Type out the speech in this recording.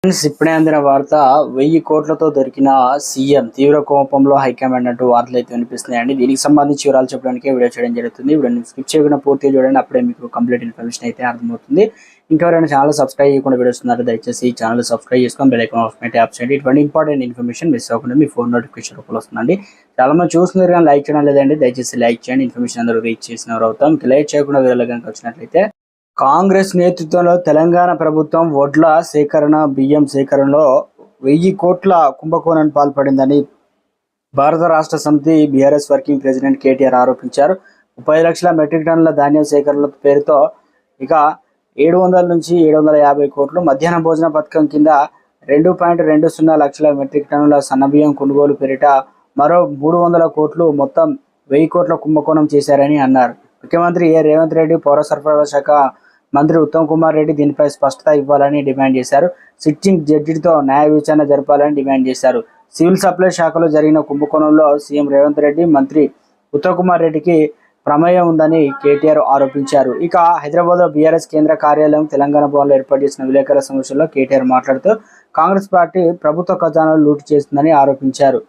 Friends, ఇప్పుడే అందిన వార్త 1000 కోట్లతో దొరికిన సీఎం తీవ్ర కోపంలో హైకమాండ్ అంటూ వార్తలు అయితే వినిపిస్తున్నాయండి. దీనికి సంబంధించి వివరాలు చెప్పడానికి వీడియో చేయడం జరుగుతుంది. వీడియోని స్కిప్ చేయకుండా పూర్తిగా చూడండి, అప్పుడే మీకు కంప్లీట్ ఇన్ఫర్మేషన్ అయితే అర్థమవుతుంది. ఇంకెవరైనా ఛానల్ సబ్స్క్రైబ్ చేయకుండా వీడియోస్ ఉన్నారు, దయచేసి ఈ ఛానల్ సబ్స్క్రైబ్ చేసుకొని బెల్ ఐకాన్ ఆప్షన్ ట్యాప్ చేయండి. ఇటువంటి ఇంపార్టెంట్ ఇన్ఫర్మేషన్ మిస్ అవ్వకుండా మీ ఫోన్ నోటిఫికేషన్ రూపంలో వస్తుందండి. చాలా మంది చూస్తున్నారు కానీ లైక్ చేయడం లేదండి. దయచేసి లైక్ చేయండి, ఇన్ఫర్మేషన్ అందరూ రీచ్ చేసిన వారు అవుతాం. లైక్ చేయకుండా వీడియోలో కనుక వచ్చినట్లయితే, కాంగ్రెస్ నేతృత్వంలో తెలంగాణ ప్రభుత్వం వడ్ల సేకరణ, బియ్యం సేకరణలో 1000 కోట్ల కుంభకోణానికి పాల్పడిందని భారత రాష్ట్ర సమితి బీఆర్ఎస్ వర్కింగ్ ప్రెసిడెంట్ కేటీఆర్ ఆరోపించారు. 35 లక్షల మెట్రిక్ టన్నుల ధాన్యం సేకరణ పేరుతో ఇక 700 నుంచి 750 కోట్లు, మధ్యాహ్న భోజన పథకం కింద 2.20 లక్షల మెట్రిక్ టన్నుల సన్నబియ్యం కొనుగోలు పేరిట మరో 300 కోట్లు, మొత్తం 1000 కోట్ల కుంభకోణం చేశారని అన్నారు. ముఖ్యమంత్రి రేవంత్ రెడ్డి, పౌర సరఫరాల శాఖ మంత్రి ఉత్తమ్ కుమార్ రెడ్డి దీనిపై స్పష్టత ఇవ్వాలని డిమాండ్ చేశారు. సిట్టింగ్ జడ్జితో న్యాయ విచారణ జరపాలని డిమాండ్ చేశారు. సివిల్ సప్లై శాఖలో జరిగిన కుంభకోణంలో సీఎం రేవంత్ రెడ్డి, మంత్రి ఉత్తమ్ కుమార్ రెడ్డికి ప్రమేయం ఉందని కేటీఆర్ ఆరోపించారు. ఇక హైదరాబాద్లో బీఆర్ఎస్ కేంద్ర కార్యాలయం తెలంగాణ భవన్లో ఏర్పాటు చేసిన విలేకరుల సమావేశంలో కేటీఆర్ మాట్లాడుతూ కాంగ్రెస్ పార్టీ ప్రభుత్వ ఖజానాను లూటు చేస్తుందని ఆరోపించారు.